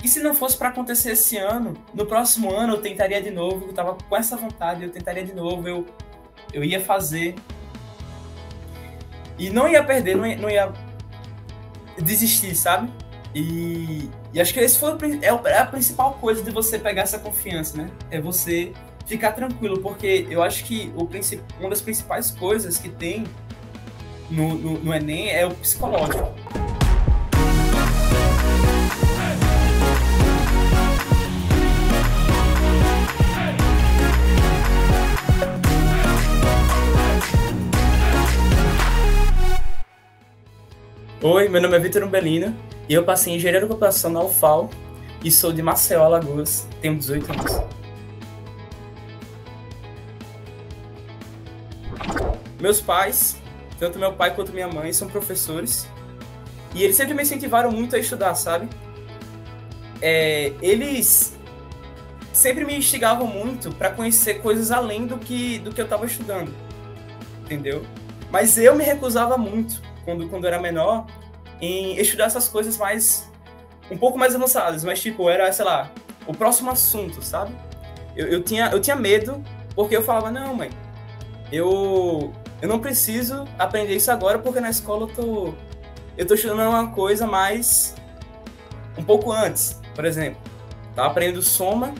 E se não fosse para acontecer esse ano, no próximo ano eu tentaria de novo, eu tava com essa vontade, eu tentaria de novo, eu ia fazer. E não ia perder, não ia desistir, sabe? E acho que esse foi é a principal coisa de você pegar essa confiança, né? É você ficar tranquilo, porque eu acho que uma das principais coisas que tem no Enem é o psicológico. Oi, meu nome é Vitor Umbelino e eu passei em Engenharia da Computação na UFAL e sou de Maceió, Alagoas, tenho 18 anos. Meus pais, tanto meu pai quanto minha mãe, são professores e eles sempre me incentivaram muito a estudar, sabe? Eles sempre me instigavam muito para conhecer coisas além do que eu estava estudando, entendeu? Mas eu me recusava muito, quando era menor, em estudar essas coisas um pouco mais avançadas, mas tipo, era, sei lá, o próximo assunto, sabe? Eu tinha medo, porque eu falava, não, mãe, eu não preciso aprender isso agora, porque na escola eu tô estudando uma coisa mais um pouco antes, por exemplo. Tava aprendendo soma,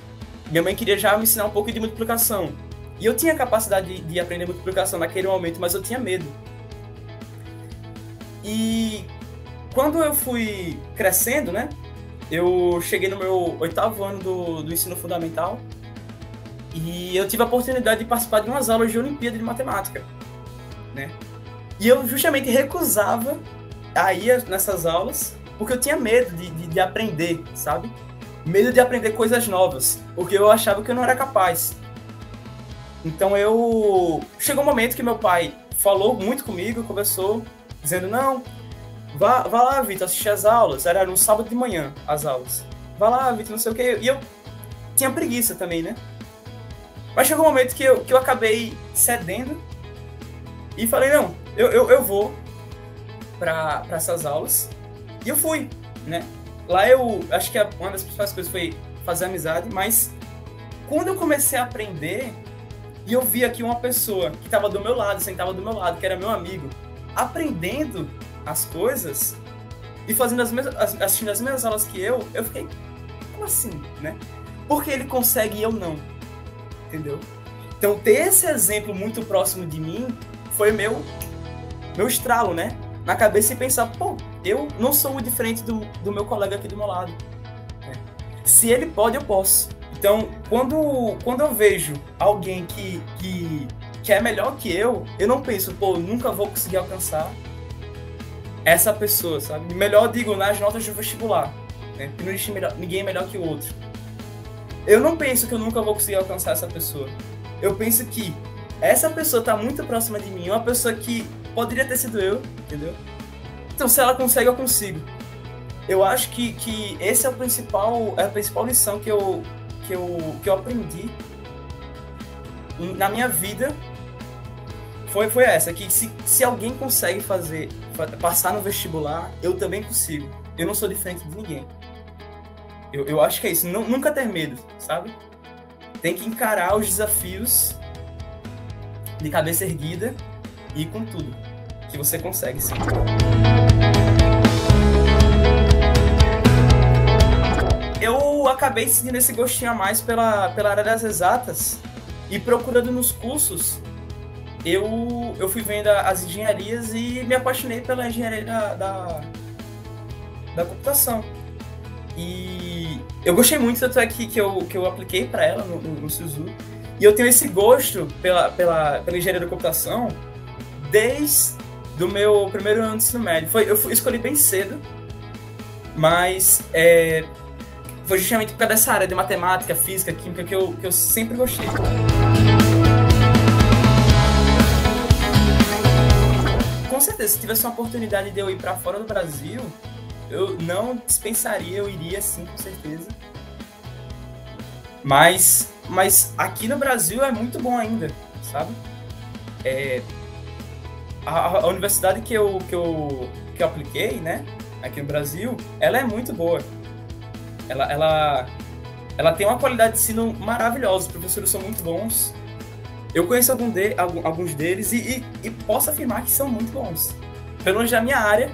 minha mãe queria já me ensinar um pouco de multiplicação. E eu tinha capacidade de aprender multiplicação naquele momento, mas eu tinha medo. E quando eu fui crescendo, né? Eu cheguei no meu 8º ano do ensino fundamental e eu tive a oportunidade de participar de umas aulas de Olimpíada de Matemática, né? E eu justamente recusava a ir nessas aulas porque eu tinha medo de aprender, sabe? Medo de aprender coisas novas, porque eu achava que eu não era capaz. Então chegou um momento que meu pai falou muito comigo, conversou, dizendo, não, vá lá, Vitor, assistir as aulas. Era no sábado de manhã, as aulas. Vá lá, Vitor, não sei o quê. E eu tinha preguiça também, né? Mas chegou um momento que eu acabei cedendo e falei, não, eu vou para essas aulas. E eu fui, né? Lá eu acho que uma das principais coisas foi fazer amizade, mas quando eu comecei a aprender e eu vi aqui uma pessoa que estava do meu lado, sentava do meu lado, que era meu amigo, aprendendo as coisas e fazendo assistindo as mesmas aulas que eu fiquei, como assim, né? Porque ele consegue e eu não, entendeu? Então ter esse exemplo muito próximo de mim foi meu estralo, né? Na cabeça e pensar, pô, eu não sou muito diferente do meu colega aqui do meu lado, né? Se ele pode, eu posso. Então, quando eu vejo alguém que é melhor que eu não penso, pô, nunca vou conseguir alcançar essa pessoa, sabe? Melhor, digo, nas notas do vestibular, né? Que não existe ninguém melhor que o outro. Eu não penso que eu nunca vou conseguir alcançar essa pessoa. Eu penso que essa pessoa tá muito próxima de mim, uma pessoa que poderia ter sido eu, entendeu? Então, se ela consegue, eu consigo. Eu acho que esse é a principal lição que eu aprendi na minha vida. Foi essa, que se alguém consegue passar no vestibular, eu também consigo. Eu não sou diferente de ninguém. Eu acho que é isso, nunca ter medo, sabe? Tem que encarar os desafios de cabeça erguida e com tudo, que você consegue, sim. Eu acabei seguindo esse gostinho a mais pela área das exatas e procurando nos cursos, eu fui vendo as engenharias e me apaixonei pela engenharia da computação. E eu gostei muito, tanto é que eu apliquei para ela no SISU. E eu tenho esse gosto pela engenharia da computação desde o meu primeiro ano de ensino médio. Eu escolhi bem cedo, mas foi justamente por causa dessa área de matemática, física, química que eu sempre gostei. Com certeza, se tivesse uma oportunidade de eu ir para fora do Brasil, eu não dispensaria, eu iria sim, com certeza. Mas aqui no Brasil é muito bom ainda, sabe? A universidade que eu apliquei, né, aqui no Brasil, ela é muito boa. Ela, ela, ela tem uma qualidade de ensino maravilhosa, os professores são muito bons. Eu conheço alguns deles e posso afirmar que são muito bons. Pelo menos da minha área,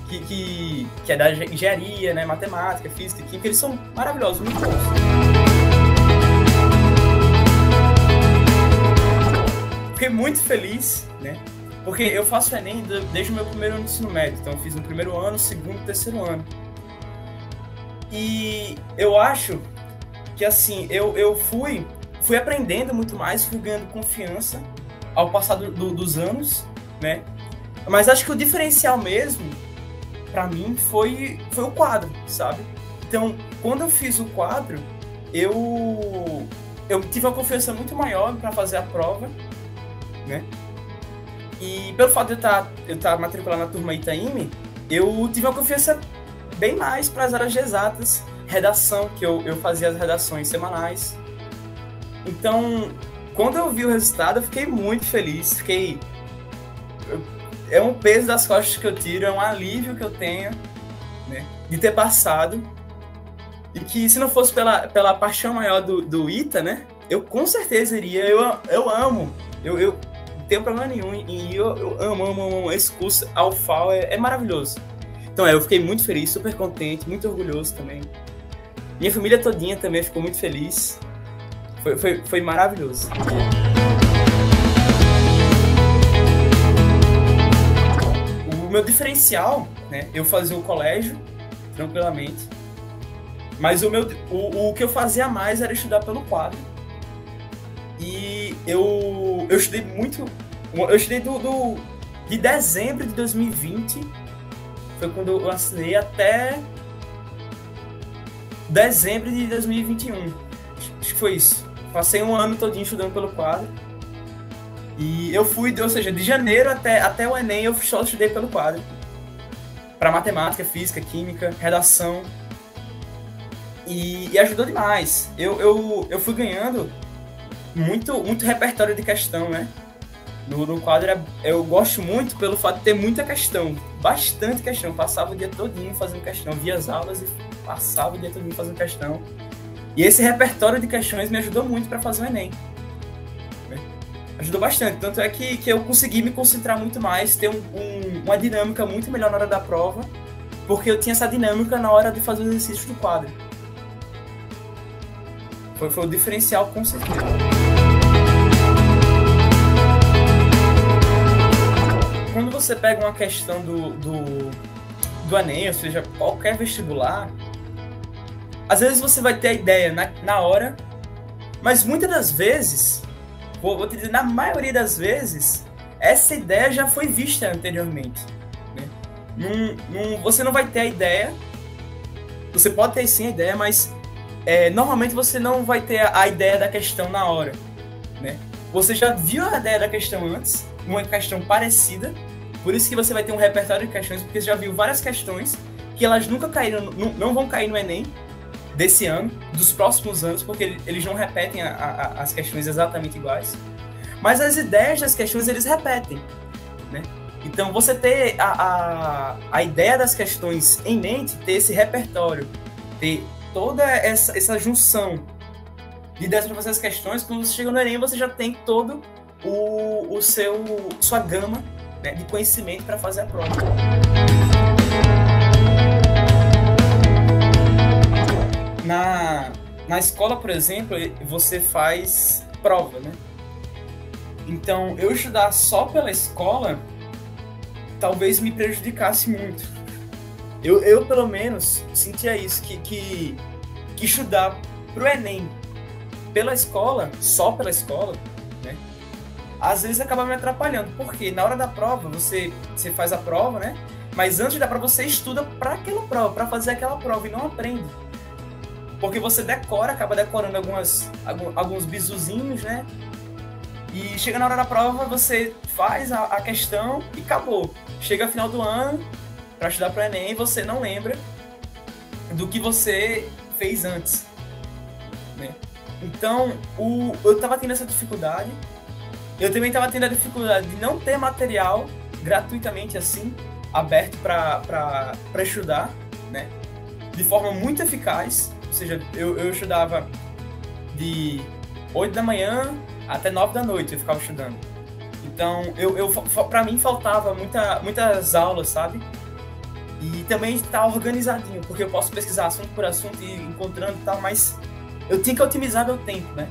que é da engenharia, né, matemática, física, química, eles são maravilhosos, muito bons. Fiquei muito feliz, né? Porque eu faço Enem desde o meu primeiro ano de ensino médio. Então eu fiz no primeiro ano, segundo e terceiro ano. E eu acho que, assim, eu fui aprendendo muito mais, fui ganhando confiança ao passar dos anos, né? Mas acho que o diferencial mesmo, pra mim, foi o quadro, sabe? Então, quando eu fiz o quadro, eu tive uma confiança muito maior para fazer a prova, né? E pelo fato de eu estar matriculado na turma Itaime, eu tive uma confiança bem mais para as áreas de exatas, redação, que eu fazia as redações semanais. Então, quando eu vi o resultado, eu fiquei muito feliz. É um peso das costas que eu tiro, é um alívio que eu tenho, né, de ter passado. E que se não fosse pela paixão maior do ITA, né, eu com certeza iria. Eu amo, eu não tenho problema nenhum, e eu amo esse curso. A UFAL é maravilhoso. Então eu fiquei muito feliz, super contente, muito orgulhoso também. Minha família todinha também ficou muito feliz. Foi maravilhoso. O meu diferencial, né, eu fazia o colégio tranquilamente, mas o que eu fazia mais era estudar pelo quadro. E eu estudei muito. Eu estudei de dezembro de 2020, foi quando eu assinei, até dezembro de 2021. Acho que foi isso. Passei um ano todinho estudando pelo quadro. E eu fui, ou seja, de janeiro até o Enem eu só estudei pelo quadro. Para matemática, física, química, redação. E ajudou demais. Eu fui ganhando muito repertório de questão, né? No quadro eu gosto muito pelo fato de ter muita questão. Bastante questão. Passava o dia todinho fazendo questão. Via as aulas e passava o dia todinho fazendo questão. E esse repertório de questões me ajudou muito para fazer o Enem. Ajudou bastante. Tanto é que eu consegui me concentrar muito mais, ter uma dinâmica muito melhor na hora da prova, porque eu tinha essa dinâmica na hora de fazer os exercícios do quadro. Foi o diferencial, com certeza. Quando você pega uma questão do Enem, ou seja, qualquer vestibular, às vezes você vai ter a ideia na hora, mas muitas das vezes, vou te dizer, na maioria das vezes, essa ideia já foi vista anteriormente, né? Você não vai ter a ideia, você pode ter sim a ideia, mas normalmente você não vai ter a ideia da questão na hora, né? Você já viu a ideia da questão antes, uma questão parecida, por isso que você vai ter um repertório de questões, porque você já viu várias questões que elas nunca caíram, não vão cair no Enem desse ano, dos próximos anos, porque eles não repetem as questões exatamente iguais, mas as ideias das questões eles repetem, né? Então você ter a ideia das questões em mente, ter esse repertório, ter toda essa junção de ideias para fazer as questões, quando você chega no Enem você já tem todo sua gama, né, de conhecimento para fazer a prova. Na escola, por exemplo, você faz prova, né? Então, eu estudar só pela escola talvez me prejudicasse muito. Eu pelo menos, sentia isso, que estudar pro Enem pela escola, só pela escola, né? Às vezes acaba me atrapalhando, porque na hora da prova, você faz a prova, né? Mas antes da prova, você estuda para aquela prova, para fazer aquela prova, e não aprende. Porque você acaba decorando alguns bizuzinhos, né? E chega na hora da prova, você faz a questão e acabou. Chega no final do ano, para estudar para o Enem, você não lembra do que você fez antes, né? Então, eu estava tendo essa dificuldade. Eu também estava tendo a dificuldade de não ter material gratuitamente assim, aberto para estudar, né? De forma muito eficaz. Ou seja, eu estudava de 8 da manhã até 9 da noite, eu ficava estudando. Então, pra mim faltava muitas aulas, sabe? E também estar organizadinho, porque eu posso pesquisar assunto por assunto e ir encontrando e tal, mas eu tenho que otimizar meu tempo, né?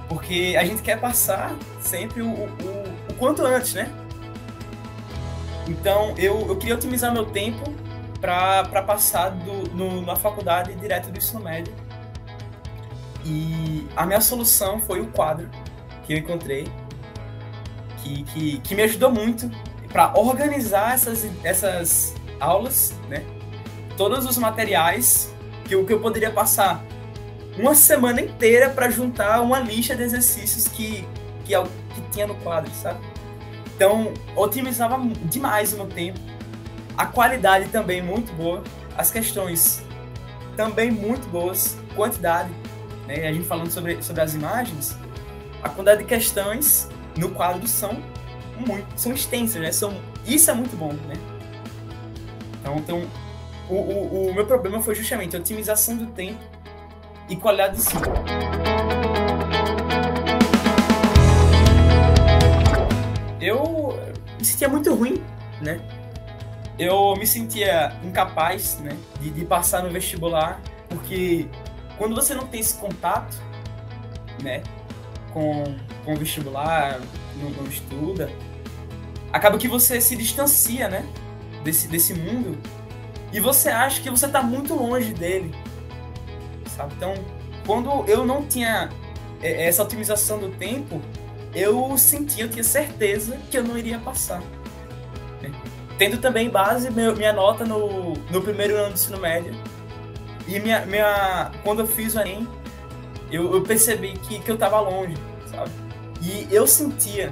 Porque a gente quer passar sempre o quanto antes, né? Então, eu queria otimizar meu tempo para passar na faculdade direto do ensino médio. E a minha solução foi o quadro que eu encontrei, que me ajudou muito para organizar essas aulas, né? Todos os materiais que eu poderia passar uma semana inteira para juntar uma lista de exercícios que tinha no quadro, sabe? Então, otimizava demais o meu tempo. A qualidade também muito boa. As questões também muito boas. Quantidade, né? A gente falando sobre as imagens, a quantidade de questões no quadro são extensas, né? Isso é muito bom, né? Então o meu problema foi justamente a otimização do tempo e qualidade de ensino. Eu me sentia muito ruim, né? Eu me sentia incapaz, né, de passar no vestibular, porque quando você não tem esse contato, né, com o vestibular, não estuda, acaba que você se distancia, né, desse mundo, e você acha que você está muito longe dele, sabe? Então, quando eu não tinha essa otimização do tempo, eu tinha certeza que eu não iria passar, né? Tendo também base minha nota no primeiro ano do ensino médio, e quando eu fiz o Enem, eu percebi que eu estava longe, sabe? E eu sentia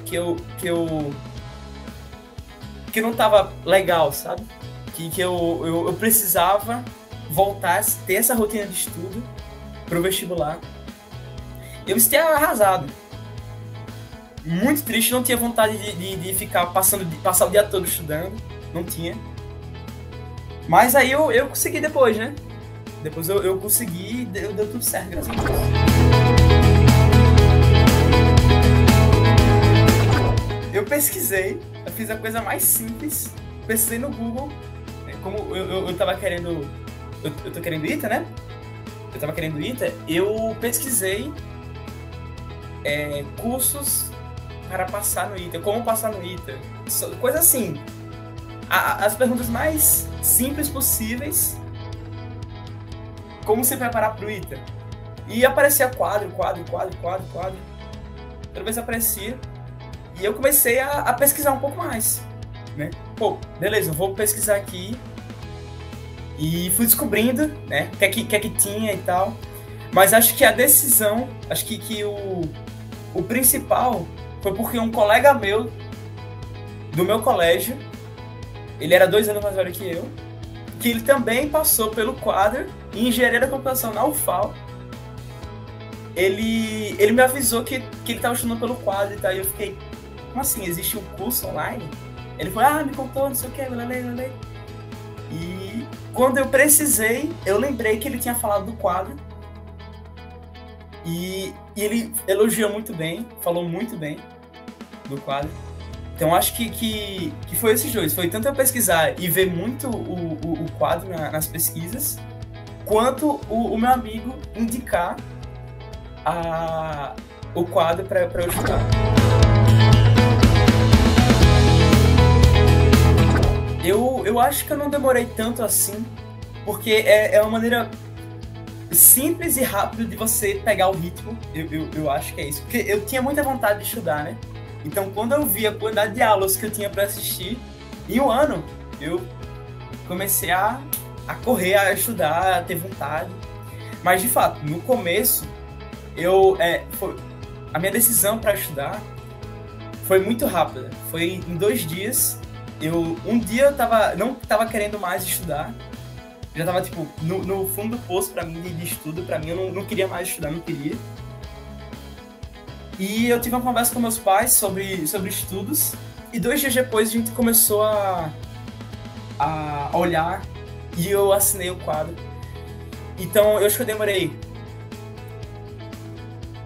que eu não estava legal, sabe? Que eu precisava voltar a ter essa rotina de estudo pro vestibular. Eu me sentia arrasado, muito triste, não tinha vontade de ficar passar o dia todo estudando, não tinha. Mas aí eu consegui depois, né? Depois eu consegui e deu tudo certo, graças a Deus. Eu pesquisei, eu fiz a coisa mais simples, pesquisei no Google, como eu tava querendo, eu tô querendo ITA, né? Eu tava querendo ITA, eu pesquisei cursos para passar no ITA, como passar no ITA, coisa assim, as perguntas mais simples possíveis, como se preparar para o ITA. E aparecia quadro, toda vez aparecia, e eu comecei a pesquisar um pouco mais, né? Pô, beleza, eu vou pesquisar aqui, e fui descobrindo, né, o que é que tinha e tal, mas acho que a decisão, acho que o principal foi porque um colega meu, do meu colégio, ele era 2 anos mais velho que eu, que ele também passou pelo quadro em Engenharia da Computação na UFAL. Ele me avisou que ele estava estudando pelo quadro e tal, e eu fiquei, como assim, existe um curso online? Ele falou, me contou, não sei o que, lalei. E quando eu precisei, eu lembrei que ele tinha falado do quadro, e ele elogiou muito bem, falou muito bem do quadro. Então acho que foi esses dois. Foi tanto eu pesquisar e ver muito o quadro nas pesquisas, quanto o meu amigo indicar o quadro para eu estudar. Eu acho que eu não demorei tanto assim, porque é uma maneira simples e rápida de você pegar o ritmo. Eu acho que é isso. Porque eu tinha muita vontade de estudar, né? Então, quando eu vi a quantidade de aulas que eu tinha para assistir, em um ano, eu comecei a correr, a estudar, a ter vontade. Mas, de fato, no começo, a minha decisão para estudar foi muito rápida. Foi em 2 dias. Um dia eu não estava querendo mais estudar. Já estava tipo, no fundo do poço para mim, de estudo. Para mim, eu não queria mais estudar, não queria. E eu tive uma conversa com meus pais sobre estudos, e 2 dias depois a gente começou a olhar, e eu assinei o quadro. Então, eu acho que eu demorei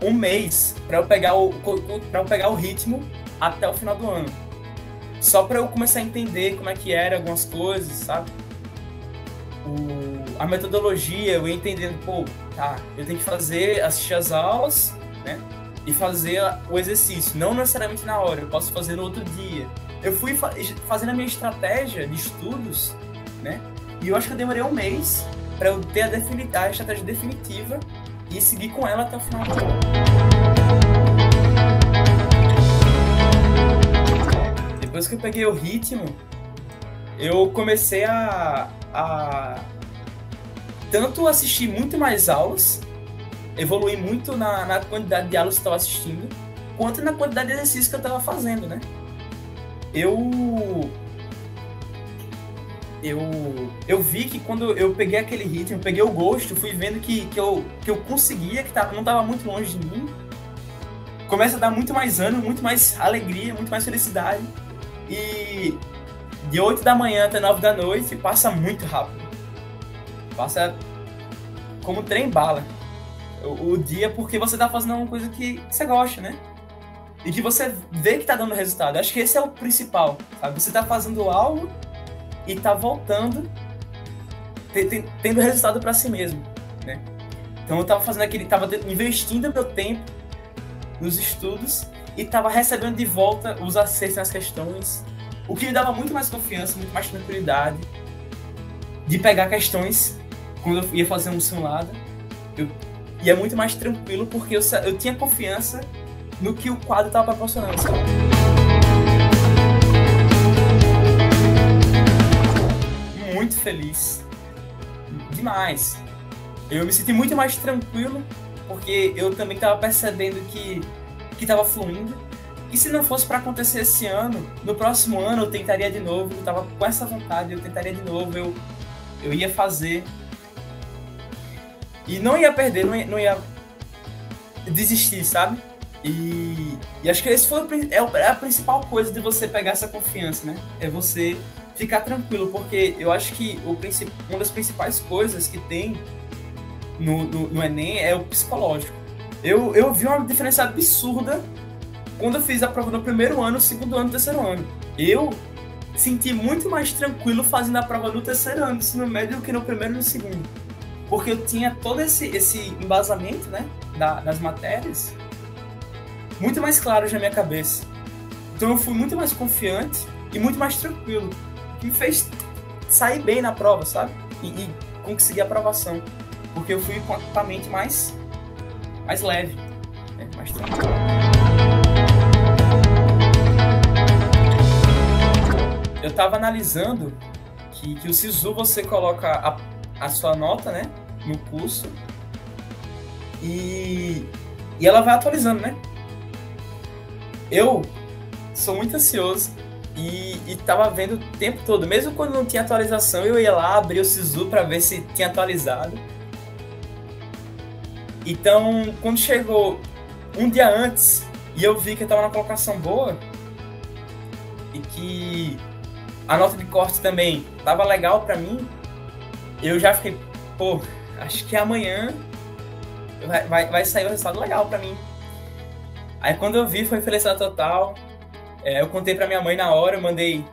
um mês para eu pegar o ritmo até o final do ano. Só para eu começar a entender como é que era algumas coisas, sabe? A metodologia, eu ia entendendo, pô, tá, eu tenho que assistir as aulas, né? E fazer o exercício, não necessariamente na hora, eu posso fazer no outro dia. Eu fui fazendo a minha estratégia de estudos, né? E eu acho que eu demorei um mês para eu ter a estratégia definitiva e seguir com ela até o final do ano. Depois que eu peguei o ritmo, eu comecei a tanto assistir muito mais aulas, evoluir muito na quantidade de aulas que eu estava assistindo, quanto na quantidade de exercícios que eu estava fazendo, né? Eu vi que quando eu peguei aquele ritmo, peguei o gosto, fui vendo que eu conseguia, não estava muito longe de mim, começa a dar muito mais ânimo, muito mais alegria, muito mais felicidade. E de 8 da manhã até 9 da noite passa muito rápido. Passa como trem-bala o dia, porque você tá fazendo uma coisa que você gosta, né? E que você vê que tá dando resultado. Acho que esse é o principal, sabe? Você tá fazendo algo e tá voltando, tendo resultado para si mesmo, né? Então eu tava tava investindo meu tempo nos estudos e tava recebendo de volta os acertos nas questões, o que me dava muito mais confiança, muito mais tranquilidade de pegar questões quando eu ia fazer um simulado. Eu ia muito mais tranquilo porque eu tinha confiança no que o quadro estava proporcionando, sabe? Muito feliz. Demais. Eu me senti muito mais tranquilo porque eu também estava percebendo que estava fluindo. E se não fosse para acontecer esse ano, no próximo ano eu tentaria de novo. Eu estava com essa vontade, eu tentaria de novo. Eu ia fazer. E não ia perder, não ia desistir, sabe? E acho que esse é a principal coisa de você pegar essa confiança, né? É você ficar tranquilo, porque eu acho que uma das principais coisas que tem no Enem é o psicológico. Eu vi uma diferença absurda quando eu fiz a prova no primeiro ano, segundo ano, terceiro ano. Eu senti muito mais tranquilo fazendo a prova no terceiro ano do ensino médio do que no primeiro e no segundo. Porque eu tinha todo esse embasamento, né, das matérias muito mais claro na minha cabeça. Então eu fui muito mais confiante e muito mais tranquilo, que me fez sair bem na prova, sabe? E conseguir a aprovação, porque eu fui com a mente mais leve, né? Mais tranquilo. Eu estava analisando que o SISU você coloca a sua nota, né, no curso e ela vai atualizando, né? Eu sou muito ansioso e tava vendo o tempo todo, mesmo quando não tinha atualização, eu ia lá abrir o SISU para ver se tinha atualizado. Então, quando chegou um dia antes e eu vi que eu tava na colocação boa e que a nota de corte também tava legal para mim, eu já fiquei, pô, acho que amanhã vai sair um resultado legal para mim. Aí quando eu vi, foi felicidade total. Eu contei pra minha mãe na hora, eu mandei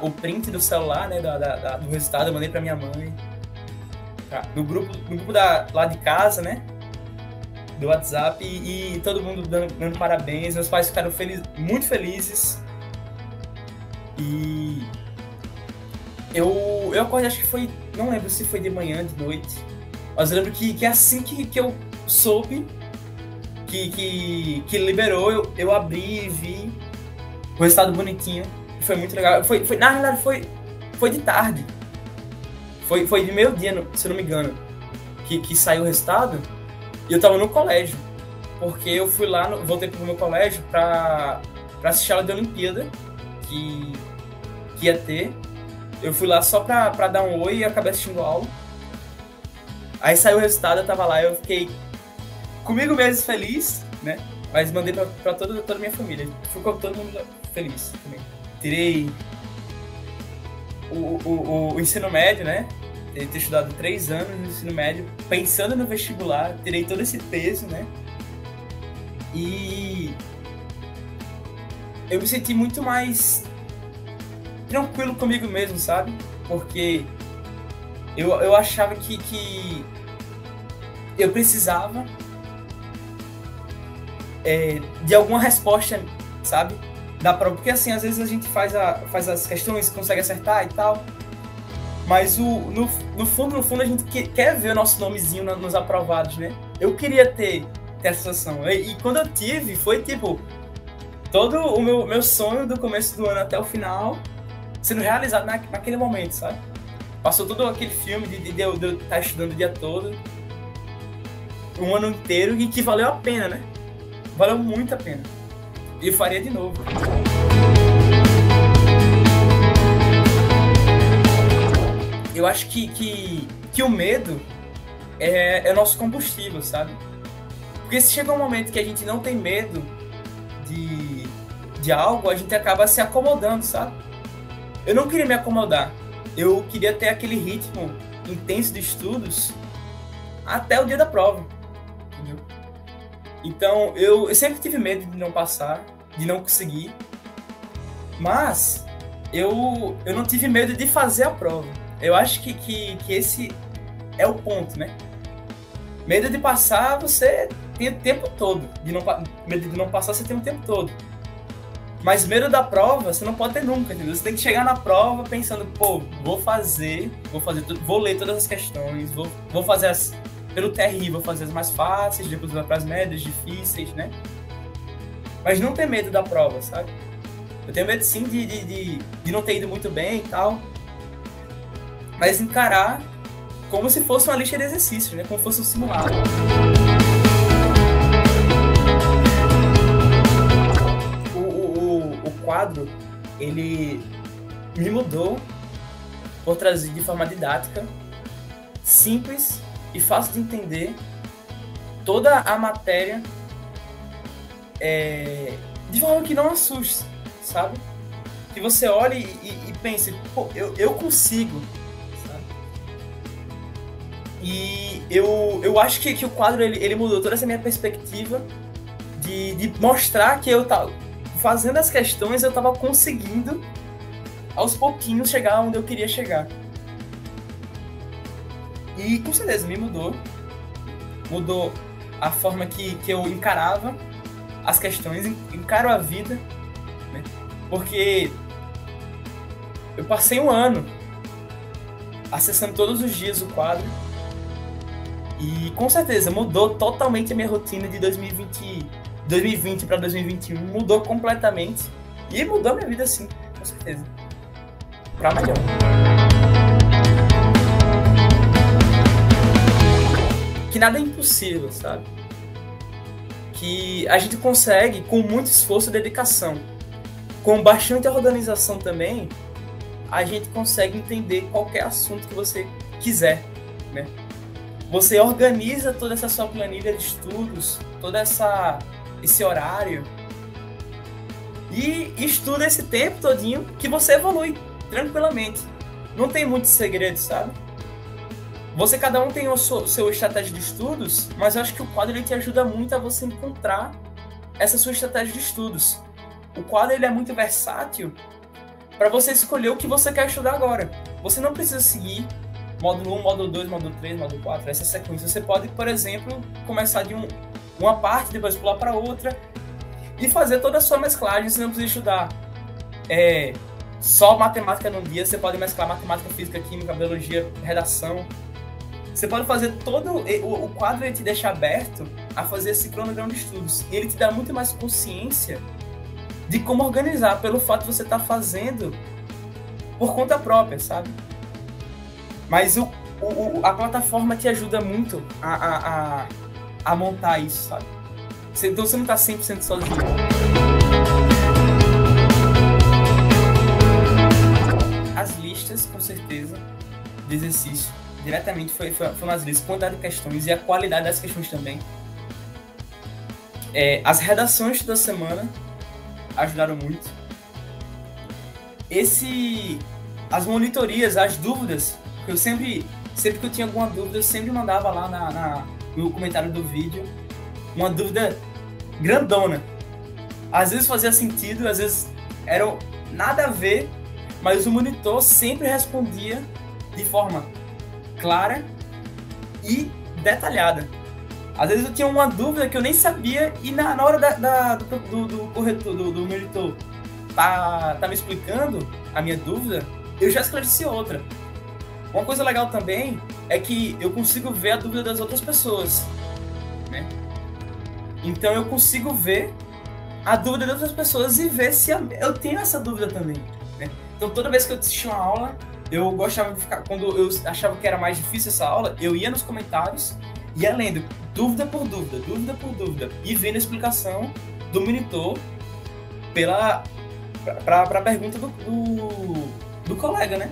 o print do celular, né, do resultado, eu mandei pra minha mãe. No grupo lá de casa, né, do WhatsApp, e todo mundo dando parabéns. Meus pais ficaram muito felizes. E eu acordei, acho que foi, não lembro se foi de manhã, de noite, mas eu lembro que assim que eu soube que liberou, eu abri e vi o resultado bonitinho. Foi muito legal. Na realidade, foi de tarde. Foi de meio-dia, se eu não me engano, que saiu o resultado. E eu tava no colégio. Porque eu fui lá, voltei pro meu colégio pra assistir a aula de Olimpíada que ia ter. Eu fui lá só pra dar um oi e acabei assistindo a aula. Aí saiu o resultado, eu tava lá, eu fiquei comigo mesmo feliz, né? Mas mandei pra toda a minha família. Ficou todo mundo feliz também. Tirei o ensino médio, né? ter estudado 3 anos no ensino médio, pensando no vestibular, tirei todo esse peso, né? E eu me senti muito mais tranquilo comigo mesmo, sabe? Porque eu achava que eu precisava de alguma resposta, sabe? Da prova. Porque assim, às vezes a gente faz as questões, consegue acertar e tal, mas no fundo a gente quer ver o nosso nomezinho nos aprovados, né? Eu queria ter essa sensação. E quando eu tive, foi tipo todo o meu sonho do começo do ano até o final sendo realizado naquele momento, sabe? Passou todo aquele filme de eu estar estudando o dia todo, um ano inteiro, e que valeu a pena, né? Valeu muito a pena. E eu faria de novo. Eu acho que o medo é nosso combustível, sabe? Porque se chega um momento que a gente não tem medo de algo, a gente acaba se acomodando, sabe? Eu não queria me acomodar. Eu queria ter aquele ritmo intenso de estudos até o dia da prova, entendeu? Então, eu sempre tive medo de não passar, de não conseguir, mas eu não tive medo de fazer a prova. Eu acho que esse é o ponto, né? Medo de passar, você tem o tempo todo. Medo de não passar, você tem o tempo todo. Mas medo da prova, você não pode ter nunca, entendeu? Você tem que chegar na prova pensando, pô, vou ler todas as questões, vou fazer pelo TRI, vou fazer as mais fáceis, depois vou para as médias, difíceis, né? Mas não ter medo da prova, sabe? Eu tenho medo, sim, de não ter ido muito bem e tal, mas encarar como se fosse uma lista de exercícios, né? Como se fosse um simulado. O quadro, ele me mudou por trazer de forma didática, simples e fácil de entender toda a matéria de forma que não assuste, sabe? Que você olhe e pense, pô, eu consigo, sabe? E eu acho que o quadro ele mudou toda essa minha perspectiva de mostrar que eu tava fazendo as questões, eu tava conseguindo aos pouquinhos chegar onde eu queria chegar. E com certeza me mudou a forma que eu encarava as questões, encaro a vida, né? Porque eu passei um ano acessando todos os dias o quadro e com certeza mudou totalmente a minha rotina de 2020 para 2021, mudou completamente e mudou a minha vida, sim, com certeza, para melhor. Que nada é impossível, sabe? Que a gente consegue com muito esforço e dedicação. Com bastante organização também, a gente consegue entender qualquer assunto que você quiser, né? Você organiza toda essa sua planilha de estudos, todo esse horário e estuda esse tempo todinho que você evolui tranquilamente. Não tem muito segredo, sabe? Cada um tem o seu estratégia de estudos, mas eu acho que o quadro ele te ajuda muito a você encontrar essa sua estratégia de estudos. O quadro ele é muito versátil para você escolher o que você quer estudar agora. Você não precisa seguir módulo 1, módulo 2, módulo 3, módulo 4, essa sequência. Você pode, por exemplo, começar de uma parte, depois pular para outra e fazer toda a sua mesclagem. Você não precisa estudar só matemática num dia, você pode mesclar matemática, física, química, biologia, redação. Você pode fazer o quadro, ele te deixa aberto a fazer esse cronograma de estudos. E ele te dá muito mais consciência de como organizar, pelo fato de você estar fazendo por conta própria, sabe? Mas a plataforma te ajuda muito a montar isso, sabe? Então você não está 100% sozinho. As listas, com certeza, de exercício, diretamente foram as listas, quantidade de questões e a qualidade das questões também. As redações da semana ajudaram muito. As monitorias, as dúvidas, eu sempre sempre que eu tinha alguma dúvida, eu sempre mandava lá no comentário do vídeo uma dúvida grandona. Às vezes fazia sentido, às vezes era nada a ver, mas o monitor sempre respondia de forma clara e detalhada. Às vezes eu tinha uma dúvida que eu nem sabia e na hora do corretor, do monitor tá me explicando a minha dúvida, eu já esclareci outra. Uma coisa legal também é que eu consigo ver a dúvida das outras pessoas, né? Então eu consigo ver a dúvida das outras pessoas e ver se eu tenho essa dúvida também, né? Então toda vez que eu assistia uma aula, eu gostava de ficar, quando eu achava que era mais difícil essa aula, eu ia nos comentários, ia lendo dúvida por dúvida, e vendo a explicação do monitor para a pergunta do colega, né?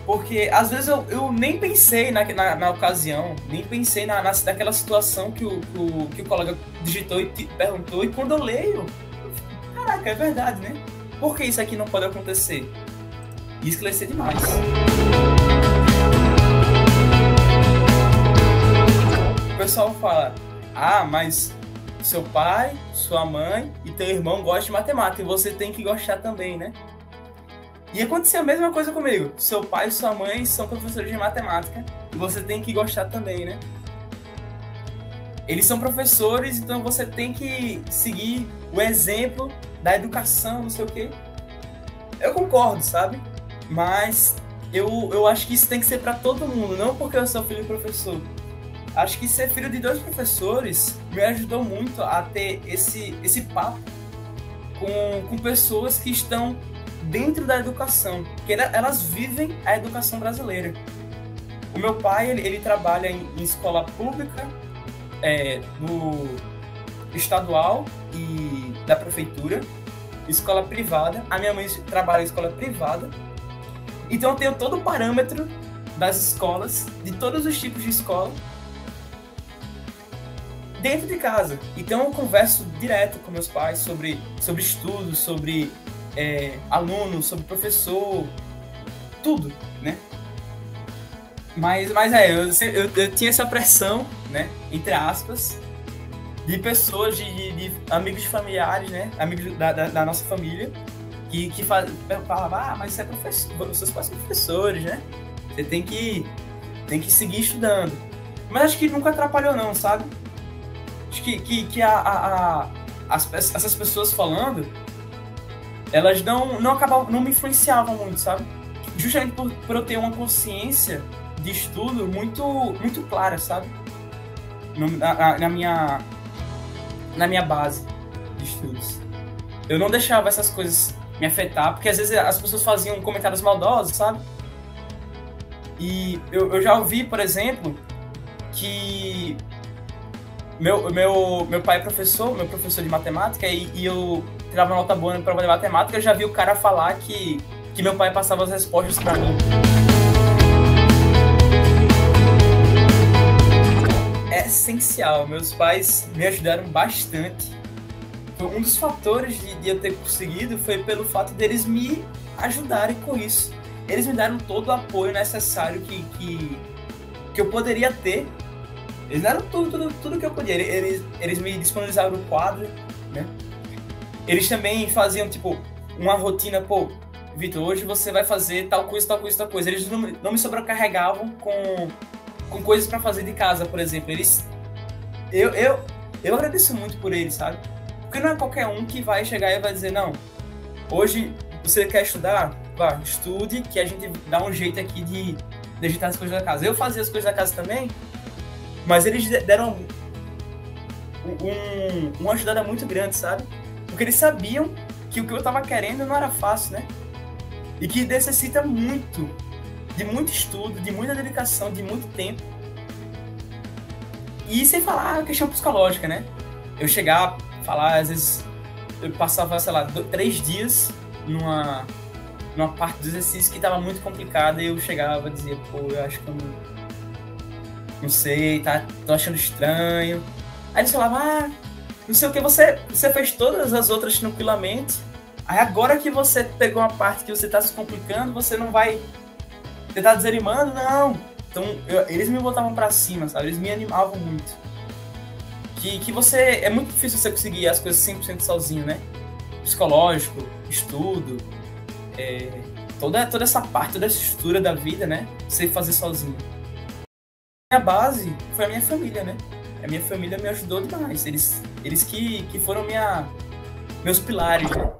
Porque às vezes eu nem pensei na ocasião, nem pensei naquela situação que o colega digitou e perguntou, e quando eu leio, caraca, é verdade, né? Por que isso aqui não pode acontecer? E esclarecer demais. O pessoal fala, mas seu pai, sua mãe e teu irmão gostam de matemática, e você tem que gostar também, né? E aconteceu a mesma coisa comigo. Seu pai e sua mãe são professores de matemática e você tem que gostar também, né? Eles são professores, então você tem que seguir o exemplo da educação, não sei o quê. Eu concordo, sabe? Mas eu acho que isso tem que ser para todo mundo, não porque eu sou filho de professor. Acho que ser filho de 2 professores me ajudou muito a ter esse papo com pessoas que estão dentro da educação, que elas vivem a educação brasileira. O meu pai, ele trabalha em escola pública, no estadual e da prefeitura, escola privada. A minha mãe trabalha em escola privada. Então eu tenho todo o parâmetro das escolas, de todos os tipos de escola, dentro de casa. Então eu converso direto com meus pais sobre estudos, sobre aluno, sobre professor, tudo, né? Mas eu tinha essa pressão, né, entre aspas, de pessoas, de amigos familiares, né, amigos da nossa família, que falavam, mas você é professor, seus pais são professores, né? Você tem que seguir estudando. Mas acho que nunca atrapalhou não, sabe? Acho que essas pessoas falando, elas não me influenciavam muito, sabe? Justamente por eu ter uma consciência de estudo muito, muito clara, sabe? Na minha base de estudos. Eu não deixava essas coisas me afetar, porque às vezes as pessoas faziam comentários maldosos, sabe? E eu já ouvi, por exemplo, que meu pai é professor, meu professor de matemática, e eu tirava nota boa na prova de matemática. Eu já vi o cara falar que meu pai passava as respostas para mim. É essencial. Meus pais me ajudaram bastante. Um dos fatores de eu ter conseguido foi pelo fato deles me ajudarem com isso. Eles me deram todo o apoio necessário que eu poderia ter. Eles deram tudo que eu podia. Eles me disponibilizaram o quadro, né? Eles também faziam, tipo, uma rotina, Vitor, hoje você vai fazer tal coisa. Eles não me sobrecarregavam com coisas para fazer de casa, por exemplo. Eu agradeço muito por eles, sabe? Porque não é qualquer um que vai chegar e vai dizer, não, hoje você quer estudar? Vá, estude, que a gente dá um jeito aqui de ajeitar as coisas da casa. Eu fazia as coisas da casa também, mas eles deram uma ajudada muito grande, sabe? Porque eles sabiam que o que eu tava querendo não era fácil, né? E que necessita de muito estudo, de muita dedicação, de muito tempo. E sem falar a questão psicológica, né? Eu chegava a falar, às vezes, eu passava, 3 dias numa parte do exercício que tava muito complicada, e eu chegava e dizia, eu acho que eu não sei, tô achando estranho. Aí eles falavam, não sei o que, você fez todas as outras tranquilamente, aí agora que você pegou uma parte que você tá se complicando, você não vai... Você tá desanimando? Não, Então, eles me botavam pra cima, sabe? Eles me animavam muito. Que você... É muito difícil você conseguir as coisas 100% sozinho, né? Psicológico, estudo, toda essa parte, toda essa estrutura da vida, né? Você fazer sozinho. A base foi a minha família, né? A minha família me ajudou demais. Eles que foram meus pilares, né?